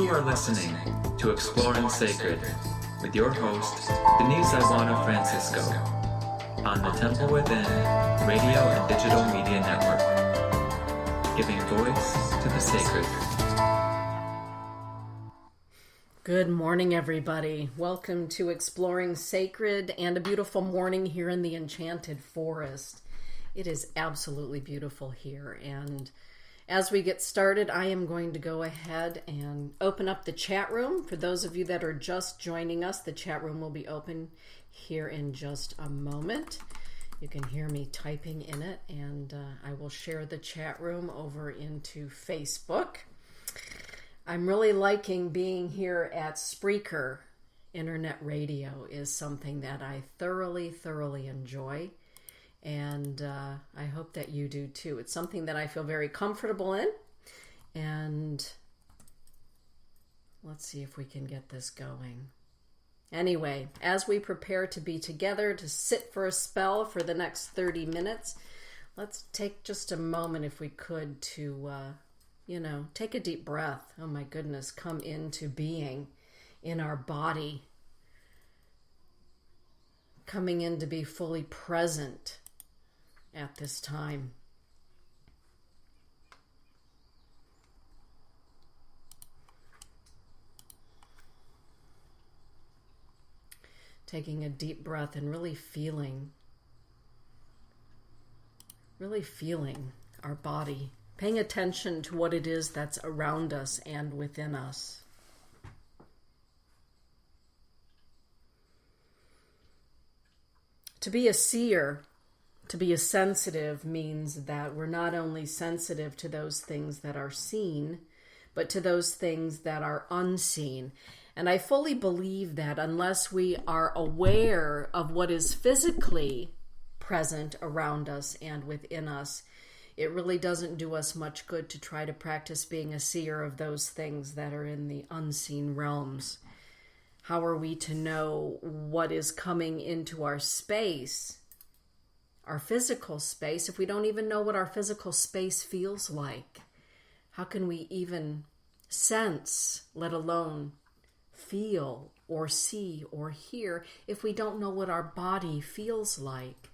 are listening to Exploring Sacred with your host, Denise Iwaniw Francisco, on the Temple Within Radio and Digital Media Network, giving voice to the sacred. Good morning, everybody. Welcome to Exploring Sacred and a beautiful morning here in the Enchanted Forest. It is absolutely beautiful here, and as we get started, I am going to go ahead and open up the chat room. For those of you that are just joining us, the chat room will be open here in just a moment. You can hear me typing in it, and I will share the chat room over into Facebook. I'm really liking being here at Spreaker. Internet radio is something that I thoroughly enjoy. And I hope that you do too. It's something that I feel very comfortable in. And let's see if we can get this going. Anyway, as we prepare to be together, to sit for a spell for the next 30 minutes, let's take just a moment, if we could, to, take a deep breath. Oh my goodness, come into being in our body. Coming in to be fully present at this time. Taking a deep breath and really feeling our body, paying attention to what it is that's around us and within us. To be a seer, to be a sensitive, means that we're not only sensitive to those things that are seen, but to those things that are unseen. And I fully believe that unless we are aware of what is physically present around us and within us, it really doesn't do us much good to try to practice being a seer of those things that are in the unseen realms. How are we to know what is coming into our space, our physical space, if we don't even know what our physical space feels like? How can we even sense, let alone feel or see or hear, if we don't know what our body feels like?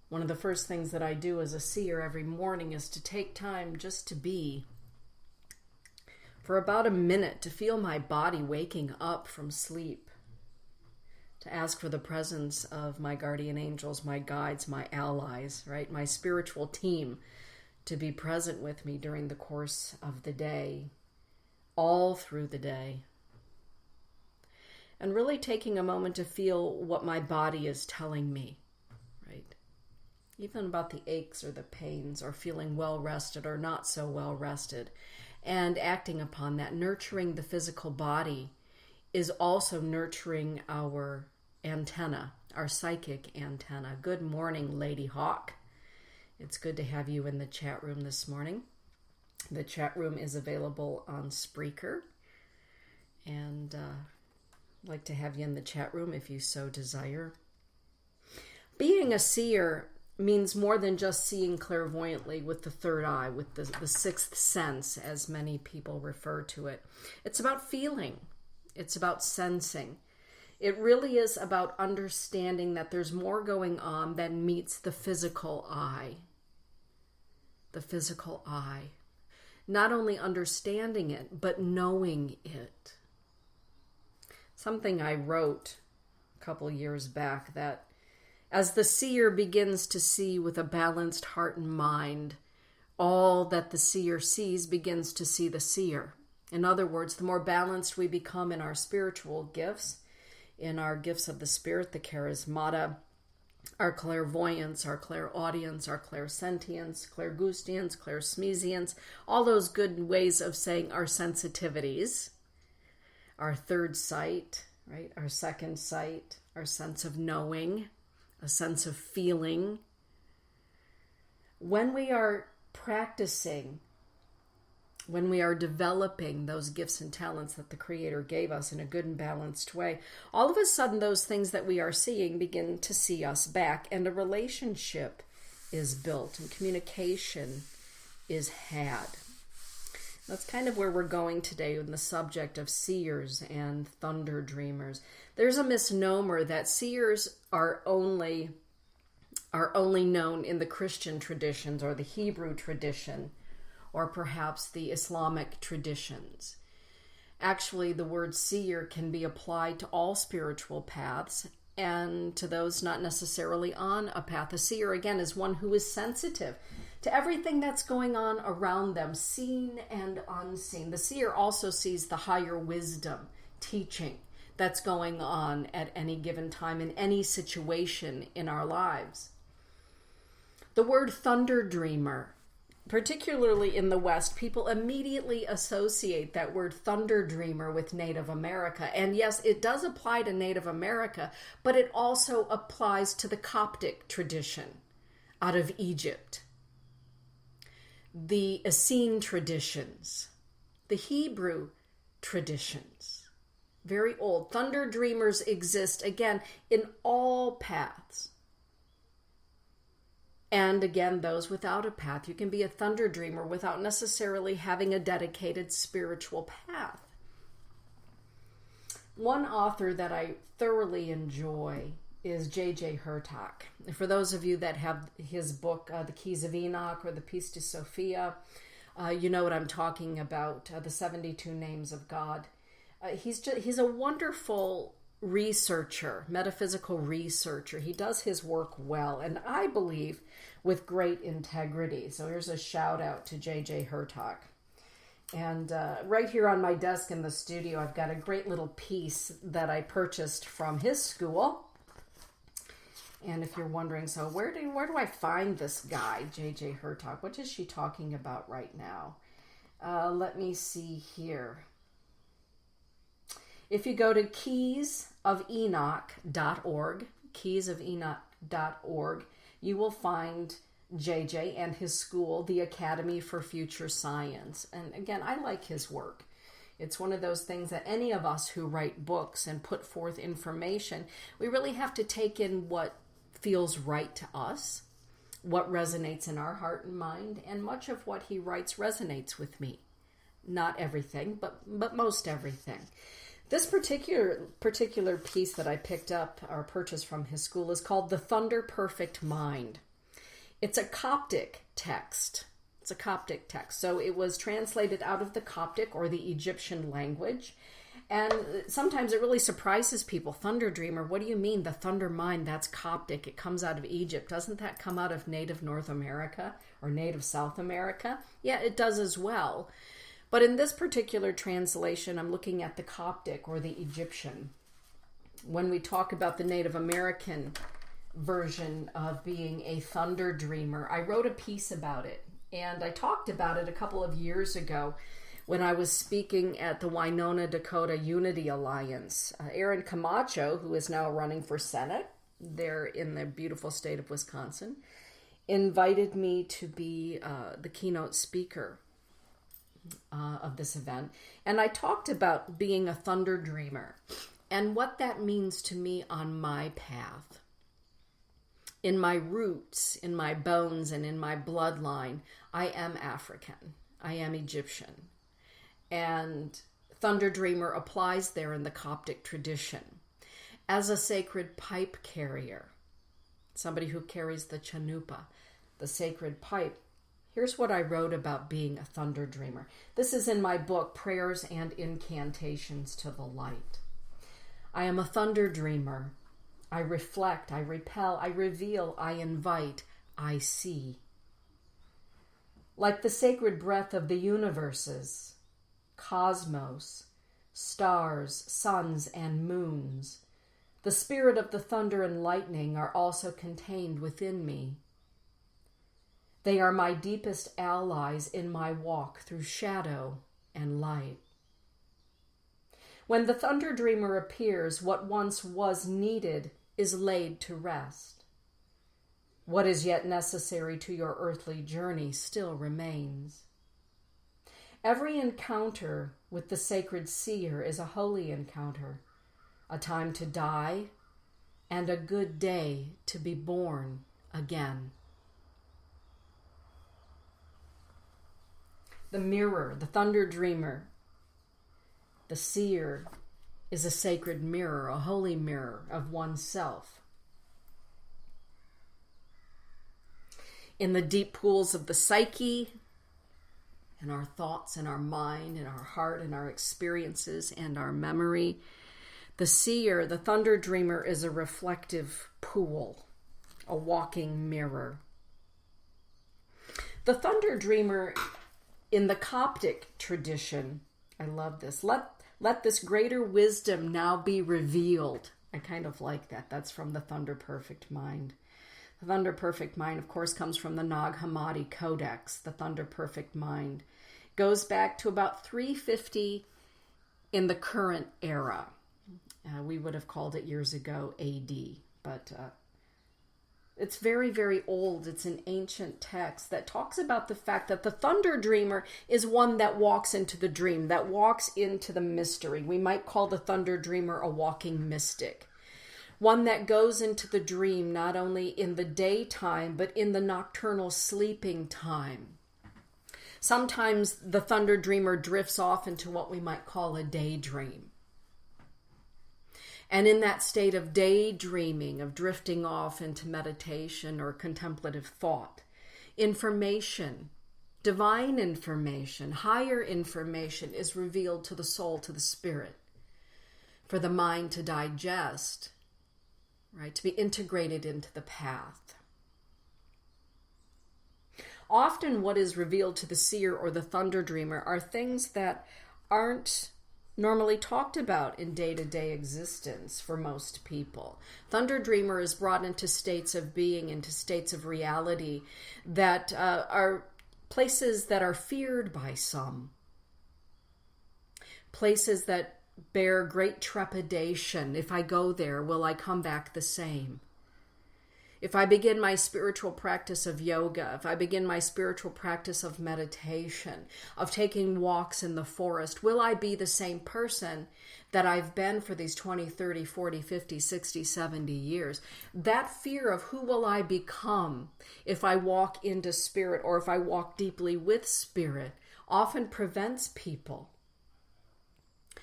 One of the first things that I do as a seer every morning is to take time just to be for about a minute, to feel my body waking up from sleep, to ask for the presence of my guardian angels, my guides, my allies, right? My spiritual team to be present with me during the course of the day, all through the day. And really taking a moment to feel what my body is telling me, right? Even about the aches or the pains, or feeling well rested or not so well rested, and acting upon that. Nurturing the physical body is also nurturing our antenna, our psychic antenna. Good morning, Lady Hawk. It's good to have you in the chat room this morning. The chat room is available on Spreaker, and I'd like to have you in the chat room if you so desire. Being a seer means more than just seeing clairvoyantly with the third eye, with the sixth sense, as many people refer to it. It's about feeling. It's about sensing. It really is about understanding that there's more going on than meets the physical eye. The physical eye. Not only understanding it, but knowing it. Something I wrote a couple years back, that as the seer begins to see with a balanced heart and mind, all that the seer sees begins to see the seer. In other words, the more balanced we become in our spiritual gifts, in our gifts of the spirit, the charismata, our clairvoyance, our clairaudience, our clairsentience, clairgoustience, clairsmesience, all those good ways of saying our sensitivities, our third sight, right? Our second sight, our sense of knowing, a sense of feeling. When we are practicing, when we are developing those gifts and talents that the Creator gave us in a good and balanced way, all of a sudden those things that we are seeing begin to see us back, and a relationship is built and communication is had. That's kind of where we're going today in the subject of seers and thunder dreamers. There's a misnomer that seers are only known in the Christian traditions or the Hebrew tradition or perhaps the Islamic traditions. Actually, the word seer can be applied to all spiritual paths and to those not necessarily on a path. A seer, again, is one who is sensitive to everything that's going on around them, seen and unseen. The seer also sees the higher wisdom, teaching that's going on at any given time in any situation in our lives. The word thunder dreamer, particularly in the West, people immediately associate that word thunder dreamer with Native America. And yes, it does apply to Native America, but it also applies to the Coptic tradition out of Egypt, the Essene traditions, the Hebrew traditions, very old. Thunder dreamers exist, again, in all paths. And again, those without a path. You can be a thunder dreamer without necessarily having a dedicated spiritual path. One author that I thoroughly enjoy is J.J. Hurtak. For those of you that have his book, The Keys of Enoch or the Pistis Sophia, you know what I'm talking about, the 72 Names of God. He's a wonderful researcher, metaphysical researcher. He does his work well, and I believe with great integrity. So here's a shout out to J.J. Hurtak. And right here on my desk in the studio, I've got a great little piece that I purchased from his school. And if you're wondering, so where do I find this guy, J.J. Hurtak? What is she talking about right now? Let me see here. If you go to keysofenoch.org, keysofenoch.org, you will find JJ and his school, the Academy for Future Science. And again, I like his work. It's one of those things that any of us who write books and put forth information, we really have to take in what feels right to us, what resonates in our heart and mind, and much of what he writes resonates with me. Not everything, but most everything. This particular piece that I picked up or purchased from his school is called The Thunder Perfect Mind. It's a Coptic text. So it was translated out of the Coptic or the Egyptian language. And sometimes it really surprises people. Thunder Dreamer, what do you mean? The Thunder Mind, that's Coptic. It comes out of Egypt. Doesn't that come out of native North America or native South America? Yeah, it does as well. But in this particular translation, I'm looking at the Coptic or the Egyptian. When we talk about the Native American version of being a thunder dreamer, I wrote a piece about it. And I talked about it a couple of years ago when I was speaking at the Winona Dakota Unity Alliance. Aaron Camacho, who is now running for Senate there in the beautiful state of Wisconsin, invited me to be the keynote speaker of this event. And I talked about being a thunder dreamer and what that means to me on my path. In my roots, in my bones, and in my bloodline, I am African. I am Egyptian. And thunder dreamer applies there in the Coptic tradition as a sacred pipe carrier, somebody who carries the chanupa, the sacred pipe. Here's what I wrote about being a thunder dreamer. This is in my book, Prayers and Incantations to the Light. I am a thunder dreamer. I reflect, I repel, I reveal, I invite, I see. Like the sacred breath of the universes, cosmos, stars, suns, and moons, the spirit of the thunder and lightning are also contained within me. They are my deepest allies in my walk through shadow and light. When the thunder dreamer appears, what once was needed is laid to rest. What is yet necessary to your earthly journey still remains. Every encounter with the sacred seer is a holy encounter, a time to die, and a good day to be born again. The mirror, the thunder dreamer, the seer, is a sacred mirror, a holy mirror of oneself. In the deep pools of the psyche, in our thoughts, in our mind, in our heart, in our experiences, and our memory, the seer, the thunder dreamer, is a reflective pool, a walking mirror. The thunder dreamer, in the Coptic tradition, I love this. Let this greater wisdom now be revealed. I kind of like that. That's from the Thunder Perfect Mind. The Thunder Perfect Mind, of course, comes from the Nag Hammadi Codex. The Thunder Perfect Mind goes back to about 350 in the current era. We would have called it years ago AD, but it's very, very old. It's an ancient text that talks about the fact that the thunder dreamer is one that walks into the dream, that walks into the mystery. We might call the thunder dreamer a walking mystic. One that goes into the dream not only in the daytime, but in the nocturnal sleeping time. Sometimes the thunder dreamer drifts off into what we might call a daydream. And in that state of daydreaming, of drifting off into meditation or contemplative thought, information, divine information, higher information is revealed to the soul, to the spirit, for the mind to digest, right, to be integrated into the path. Often what is revealed to the seer or the thunder dreamer are things that aren't normally talked about in day-to-day existence for most people. Thunder dreamer is brought into states of being, into states of reality that are places that are feared by some. Places that bear great trepidation. If I go there, will I come back the same? If I begin my spiritual practice of yoga, if I begin my spiritual practice of meditation, of taking walks in the forest, will I be the same person that I've been for these 20, 30, 40, 50, 60, 70 years? That fear of who will I become if I walk into spirit or if I walk deeply with spirit often prevents people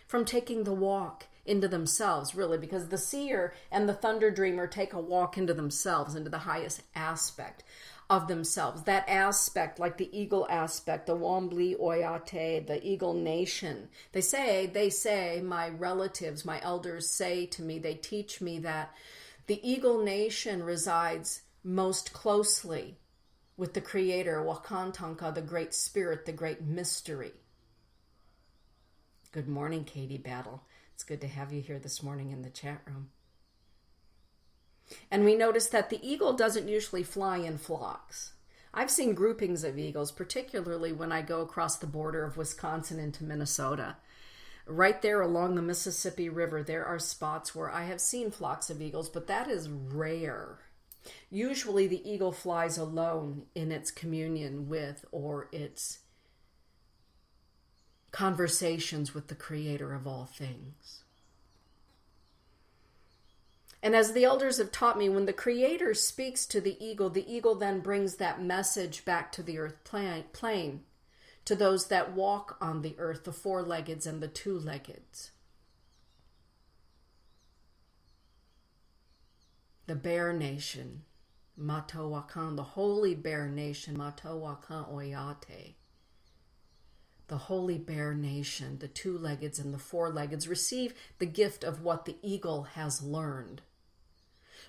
from taking the walk into themselves, really, because the seer and the thunder dreamer take a walk into themselves, into the highest aspect of themselves. That aspect, like the eagle aspect, the Wambli Oyate, the eagle nation. They say, my relatives, my elders say to me, they teach me that the eagle nation resides most closely with the creator, Wakantanka, the great spirit, the great mystery. Good morning, Katie Battle. It's good to have you here this morning in the chat room. And we notice that the eagle doesn't usually fly in flocks. I've seen groupings of eagles, particularly when I go across the border of Wisconsin into Minnesota. Right there along the Mississippi River, there are spots where I have seen flocks of eagles, but that is rare. Usually the eagle flies alone in its communion with or its conversations with the creator of all things. And as the elders have taught me, when the creator speaks to the eagle then brings that message back to the earth plane, to those that walk on the earth, the four-leggeds and the two-leggeds. The bear nation, Matowakan, the holy bear nation, Matowakan Oyate. The holy bear nation, the two-leggeds and the four-leggeds, receive the gift of what the eagle has learned.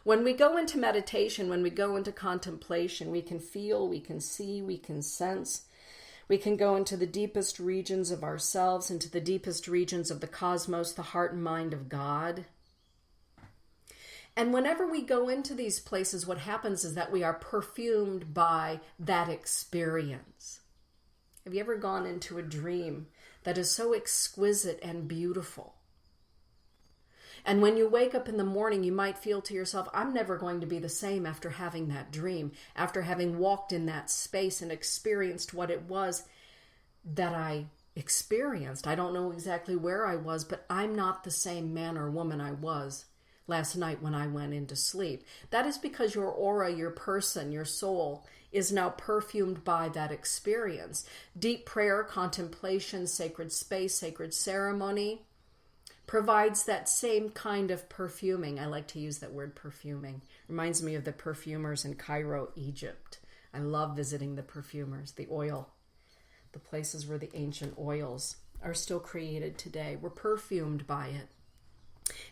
When we go into meditation, when we go into contemplation, we can feel, we can see, we can sense. We can go into the deepest regions of ourselves, into the deepest regions of the cosmos, the heart and mind of God. And whenever we go into these places, what happens is that we are perfumed by that experience. Have you ever gone into a dream that is so exquisite and beautiful? And when you wake up in the morning, you might feel to yourself, I'm never going to be the same after having that dream, after having walked in that space and experienced what it was that I experienced. I don't know exactly where I was, but I'm not the same man or woman I was last night when I went into sleep. That is because your aura, your person, your soul is now perfumed by that experience. Deep prayer, contemplation, sacred space, sacred ceremony provides that same kind of perfuming. I like to use that word perfuming. Reminds me of the perfumers in Cairo, Egypt. I love visiting the perfumers, the oil, the places where the ancient oils are still created today. We're perfumed by it.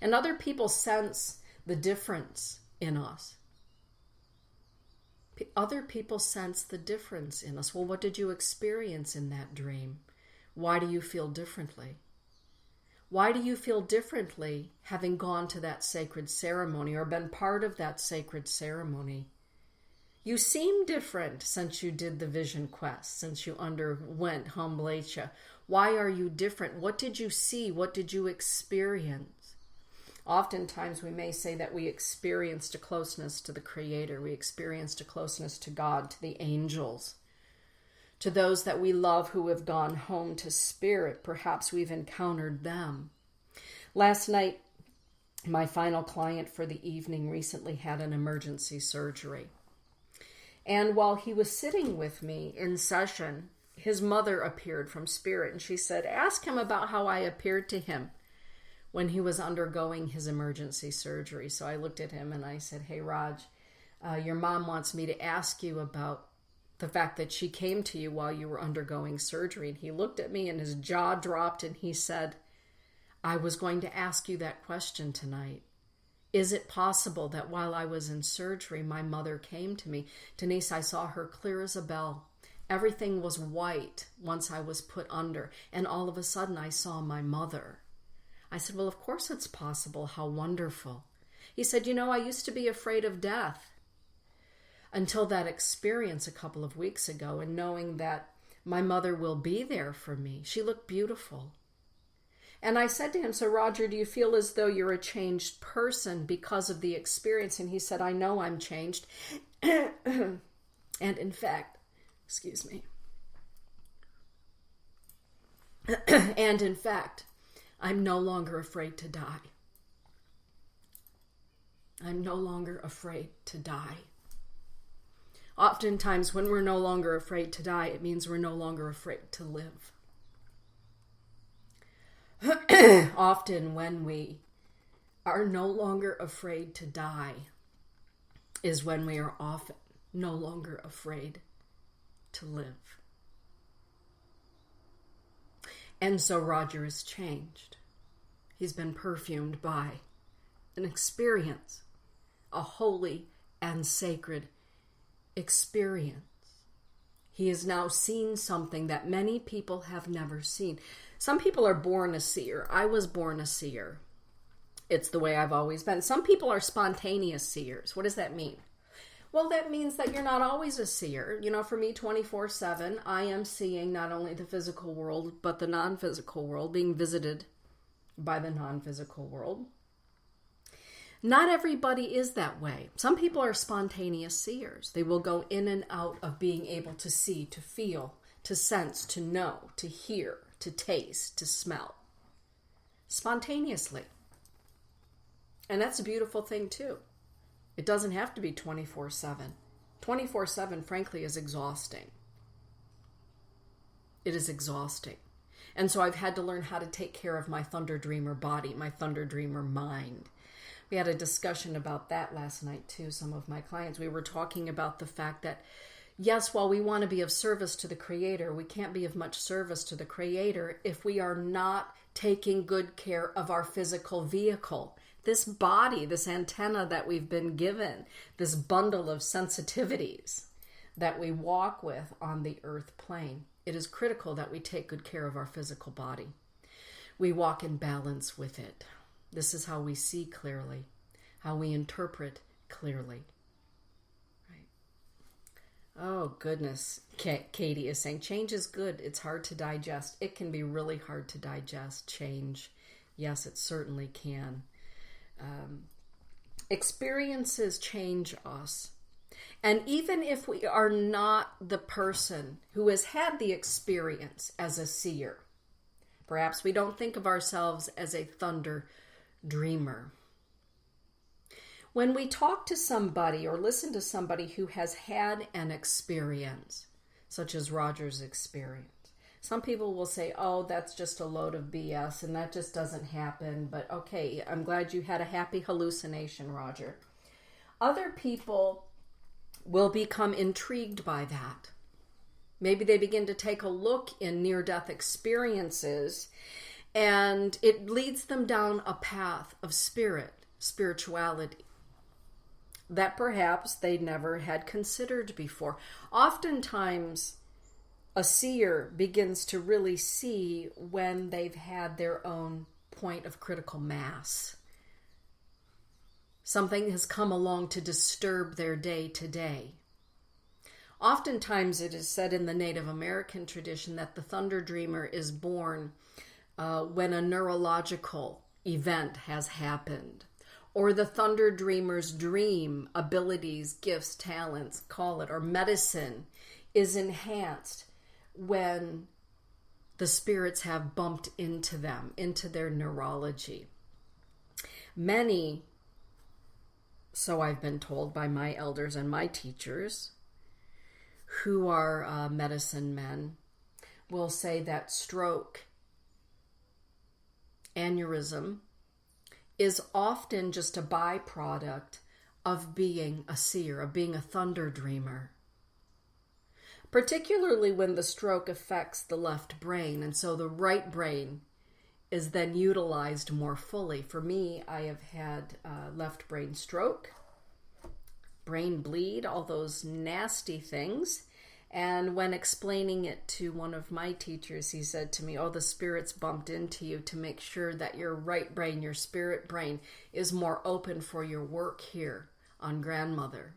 And other people sense the difference in us. Other people sense the difference in us. Well, what did you experience in that dream? Why do you feel differently? Why do you feel differently having gone to that sacred ceremony or been part of that sacred ceremony? You seem different since you did the vision quest, since you underwent Hamlecha. Why are you different? What did you see? What did you experience? Oftentimes we may say that we experienced a closeness to the Creator. We experienced a closeness to God, to the angels, to those that we love who have gone home to spirit. Perhaps we've encountered them. Last night, my final client for the evening recently had an emergency surgery. And while he was sitting with me in session, his mother appeared from spirit, and she said, ask him about how I appeared to him when he was undergoing his emergency surgery. So I looked at him and I said, hey, Raj, your mom wants me to ask you about the fact that she came to you while you were undergoing surgery. And he looked at me and his jaw dropped and he said, I was going to ask you that question tonight. Is it possible that while I was in surgery, my mother came to me? Denise, I saw her clear as a bell. Everything was white once I was put under. And all of a sudden I saw my mother. I said, well, of course it's possible. How wonderful. He said, I used to be afraid of death until that experience a couple of weeks ago, and knowing that my mother will be there for me. She looked beautiful. And I said to him, so Roger, do you feel as though you're a changed person because of the experience? And he said, I know I'm changed. And in fact, and in fact, I'm no longer afraid to die. I'm no longer afraid to die. Oftentimes, when we're no longer afraid to die, it means we're no longer afraid to live. Often, when we are no longer afraid to die, is when we are often no longer afraid to live. And so Roger is changed. He's been perfumed by an experience, a holy and sacred experience. He has now seen something that many people have never seen. Some people are born a seer. I was born a seer. It's the way I've always been. Some people are spontaneous seers. What does that mean? Well, that means that you're not always a seer. For me, 24/7, I am seeing not only the physical world, but the non-physical world, being visited by the non-physical world. Not everybody is that way. Some people are spontaneous seers. They will go in and out of being able to see, to feel, to sense, to know, to hear, to taste, to smell. Spontaneously. And that's a beautiful thing too. It doesn't have to be 24/7. 24/7, frankly, is exhausting. It is exhausting. And so I've had to learn how to take care of my Thunder Dreamer body, my Thunder Dreamer mind. We had a discussion about that last night too, some of my clients. We were talking about the fact that, yes, while we want to be of service to the Creator, we can't be of much service to the Creator if we are not taking good care of our physical vehicle. This body, this antenna that we've been given, this bundle of sensitivities that we walk with on the earth plane. It is critical that we take good care of our physical body. We walk in balance with it. This is how we see clearly, how we interpret clearly. Right? Oh, goodness. Katie is saying, change is good. It's hard to digest. It can be really hard to digest change. Yes, it certainly can. Experiences change us. And even if we are not the person who has had the experience as a seer, perhaps we don't think of ourselves as a thunder dreamer. When we talk to somebody or listen to somebody who has had an experience, such as Roger's experience, some people will say, oh, that's just a load of BS and that just doesn't happen. But okay, I'm glad you had a happy hallucination, Roger. Other people will become intrigued by that. Maybe they begin to take a look in near-death experiences, and it leads them down a path of spirituality, that perhaps they never had considered before. Oftentimes, a seer begins to really see when they've had their own point of critical mass. Something has come along to disturb their day to day. Oftentimes it is said in the Native American tradition that the Thunder Dreamer is born when a neurological event has happened. Or the Thunder Dreamer's dream, abilities, gifts, talents, call it, or medicine is enhanced when the spirits have bumped into them, into their neurology. Many, so I've been told by my elders and my teachers, who are medicine men, will say that stroke, aneurysm, is often just a byproduct of being a seer, of being a thunder dreamer. Particularly when the stroke affects the left brain, and so the right brain is then utilized more fully. For me, I have had left brain stroke, brain bleed, all those nasty things. And when explaining it to one of my teachers, he said to me, oh, the spirits bumped into you to make sure that your right brain, your spirit brain, is more open for your work here on grandmother.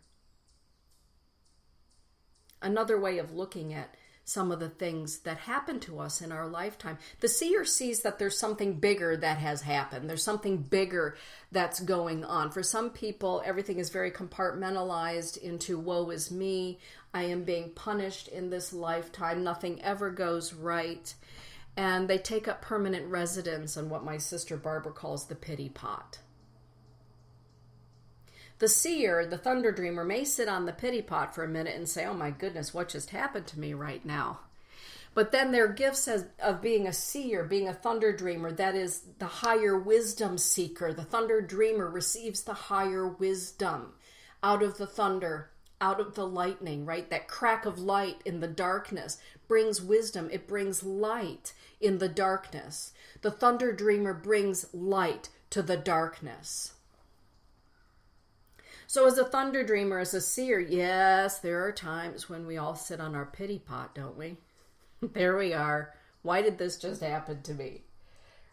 Another way of looking at some of the things that happen to us in our lifetime. The seer sees that there's something bigger that has happened. There's something bigger that's going on. For some people, everything is very compartmentalized into woe is me. I am being punished in this lifetime. Nothing ever goes right. And they take up permanent residence in what my sister Barbara calls the pity pot. The seer, the thunder dreamer, may sit on the pity pot for a minute and say, oh my goodness, what just happened to me right now? But then their gifts of being a seer, being a thunder dreamer, that is the higher wisdom seeker. The thunder dreamer receives the higher wisdom out of the thunder, out of the lightning, right? That crack of light in the darkness brings wisdom. It brings light in the darkness. The thunder dreamer brings light to the darkness. So as a thunder dreamer, as a seer, yes, there are times when we all sit on our pity pot, don't we? There we are. Why did this just happen to me?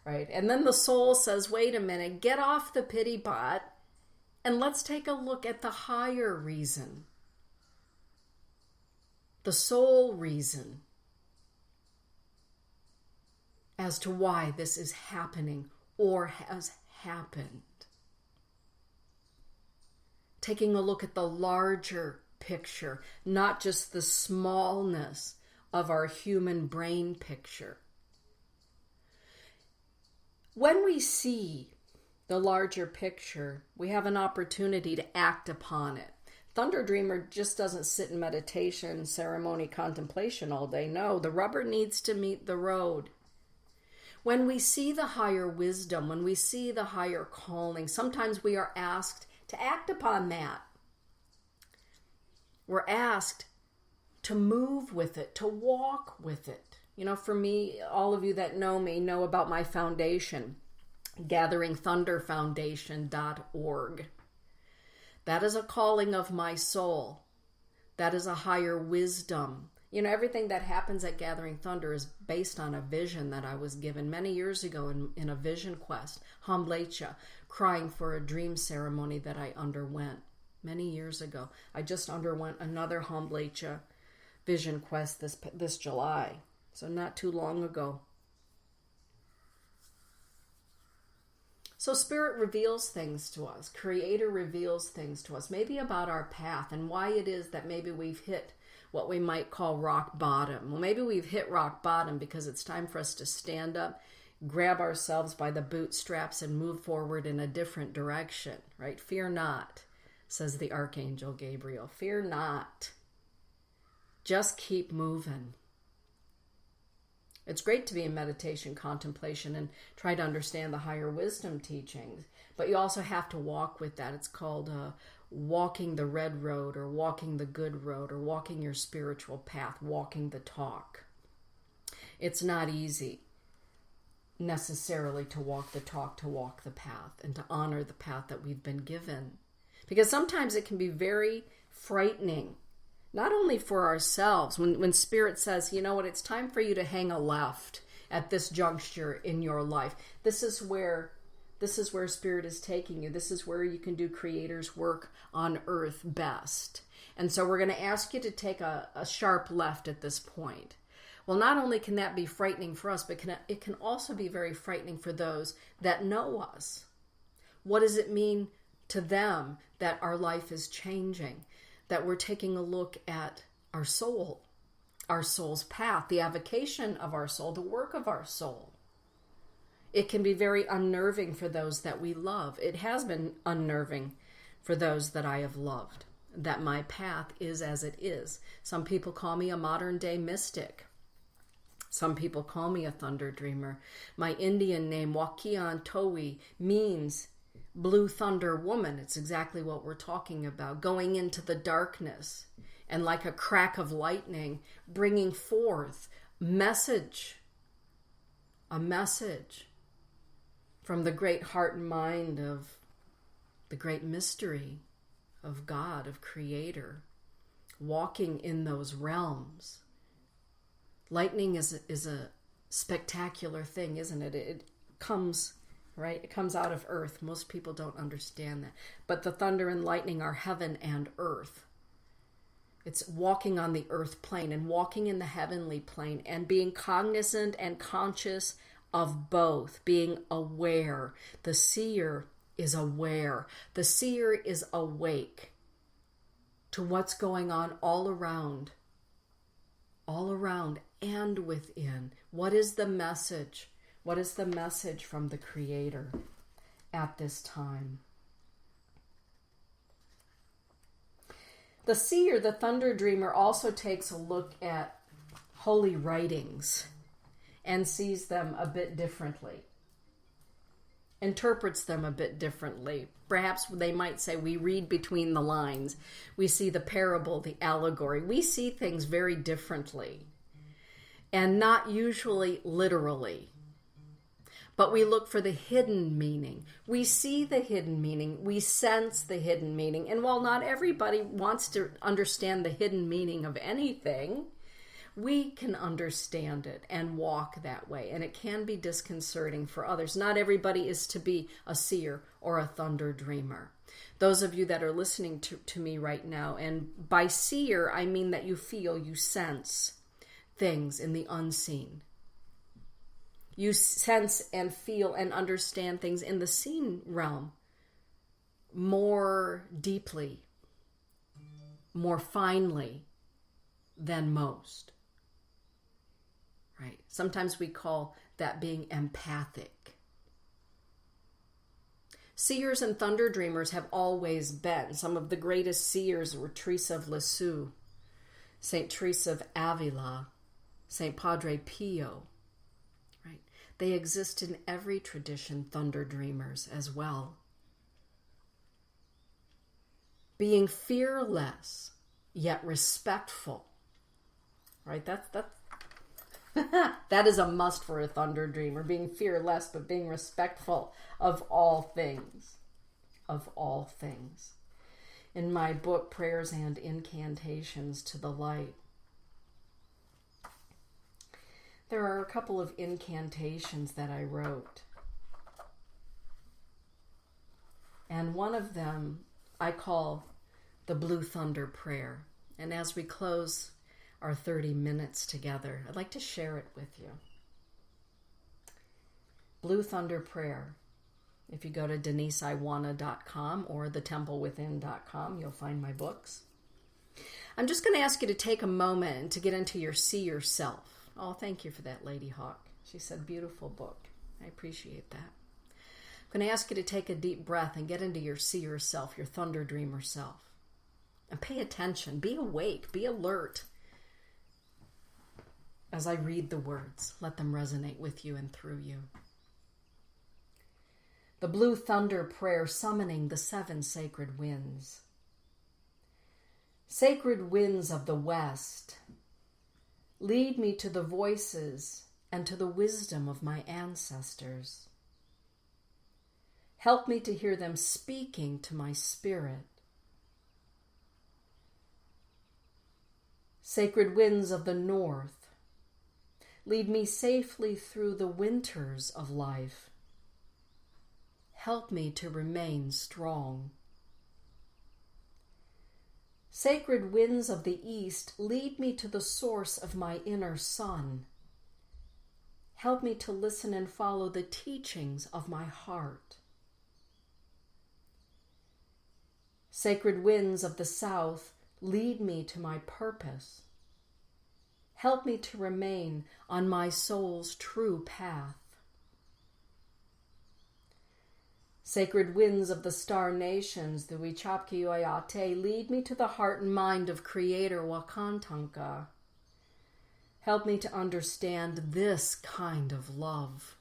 Right? And then the soul says, wait a minute, get off the pity pot and let's take a look at the higher reason. The soul reason as to why this is happening or has happened. Taking a look at the larger picture, not just the smallness of our human brain picture. When we see the larger picture, we have an opportunity to act upon it. Thunder Dreamer just doesn't sit in meditation, ceremony, contemplation all day. No, the rubber needs to meet the road. When we see the higher wisdom, when we see the higher calling, sometimes we are asked to act upon that. We're asked to move with it, to walk with it. You know, for me, all of you that know me know about my foundation, gatheringthunderfoundation.org. That is a calling of my soul. That is a higher wisdom. You know, everything that happens at Gathering Thunder is based on a vision that I was given many years ago in a vision quest, Hamblecha, crying for a dream ceremony that I underwent many years ago. I just underwent another Hamblecha vision quest this July, so not too long ago. So Spirit reveals things to us. Creator reveals things to us, maybe about our path and why it is that maybe we've hit what we might call rock bottom. Well, maybe we've hit rock bottom because it's time for us to stand up grab ourselves by the bootstraps and move forward in a different direction, right? Fear not, says the Archangel Gabriel. Fear not. Just keep moving. It's great to be in meditation, contemplation, and try to understand the higher wisdom teachings, but you also have to walk with that. It's called walking the red road, or walking the good road, or walking your spiritual path, walking the talk. It's not easy necessarily to walk the talk, to walk the path, and to honor the path that we've been given. Because sometimes it can be very frightening, not only for ourselves, when Spirit says, you know what, it's time for you to hang a left at this juncture in your life. This is where Spirit is taking you. This is where you can do Creator's work on earth best. And so we're going to ask you to take a sharp left at this point. Well, not only can that be frightening for us, but it can also be very frightening for those that know us. What does it mean to them that our life is changing? That we're taking a look at our soul, our soul's path, the avocation of our soul, the work of our soul. It can be very unnerving for those that we love. It has been unnerving for those that I have loved, that my path is as it is. Some people call me a modern day mystic. Some people call me a thunder dreamer. My Indian name, Wakian Towi, means blue thunder woman. It's exactly what we're talking about. Going into the darkness and like a crack of lightning, bringing forth a message from the great heart and mind of the great mystery of God, of Creator, walking in those realms. Lightning is a spectacular thing, isn't it? It comes, right? It comes out of earth. Most people don't understand that. But the thunder and lightning are heaven and earth. It's walking on the earth plane and walking in the heavenly plane and being cognizant and conscious of both, being aware. The seer is aware. The seer is awake to what's going on all around and within. What is the message? What is the message from the Creator at this time? The seer, the thunder dreamer, also takes a look at holy writings and sees them a bit differently, interprets them a bit differently. Perhaps they might say we read between the lines. We see the parable, the allegory. We see things very differently, and not usually literally. But we look for the hidden meaning. We see the hidden meaning. We sense the hidden meaning. And while not everybody wants to understand the hidden meaning of anything, we can understand it and walk that way. And it can be disconcerting for others. Not everybody is to be a seer or a thunder dreamer. Those of you that are listening to me right now, and by seer, I mean that you feel, you sense things in the unseen. You sense and feel and understand things in the seen realm more deeply, more finely than most. Right? Sometimes we call that being empathic. Seers and thunder dreamers have always been. Some of the greatest seers were Teresa of Lisieux, Saint Teresa of Avila, Saint Padre Pio. Right? They exist in every tradition, thunder dreamers as well. Being fearless, yet respectful. Right? That's that is a must for a thunder dreamer. Being fearless, but being respectful of all things. Of all things. In my book, Prayers and Incantations to the Light, there are a couple of incantations that I wrote. And one of them I call the Blue Thunder Prayer. And as we close our 30 minutes together, I'd like to share it with you. Blue Thunder Prayer. If you go to DeniseIwaniw.com or thetemplewithin.com, you'll find my books. I'm just going to ask you to take a moment to get into your seer self. Oh, thank you for that, Lady Hawk. She said, beautiful book. I appreciate that. I'm going to ask you to take a deep breath and get into your seer self, your thunder dreamer self. And pay attention, be awake, be alert. As I read the words, let them resonate with you and through you. The Blue Thunder Prayer summoning the 7 sacred winds. Sacred winds of the West, lead me to the voices and to the wisdom of my ancestors. Help me to hear them speaking to my spirit. Sacred winds of the North, lead me safely through the winters of life. Help me to remain strong. Sacred winds of the East, lead me to the source of my inner sun. Help me to listen and follow the teachings of my heart. Sacred winds of the South, lead me to my purpose. Help me to remain on my soul's true path. Sacred winds of the star nations, the Wichapki Oyate, lead me to the heart and mind of Creator Wakantanka. Help me to understand this kind of love.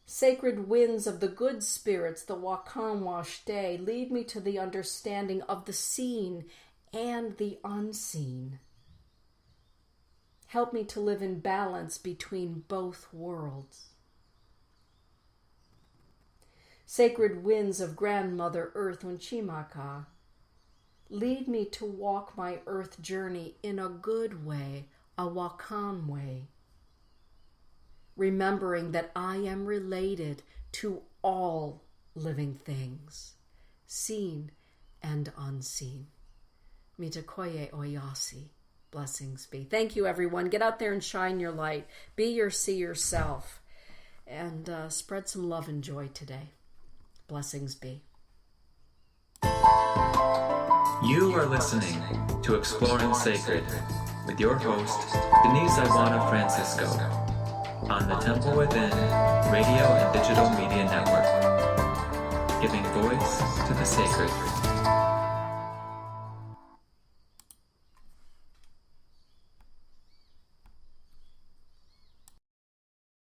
Sacred winds of the good spirits, the Wakan Washte, lead me to the understanding of the seen and the unseen. Help me to live in balance between both worlds. Sacred winds of Grandmother Earth Unchimaka, lead me to walk my earth journey in a good way, a Wakan way, remembering that I am related to all living things, seen and unseen. Mitakoye Oyasi. Blessings be. Thank you, everyone. Get out there and shine your light. Be your seer self. And spread some love and joy today. Blessings be. You are listening to Exploring Sacred with your host, Denise Iwaniw Francisco, on the Temple Within Radio and Digital Media Network, giving voice to the sacred.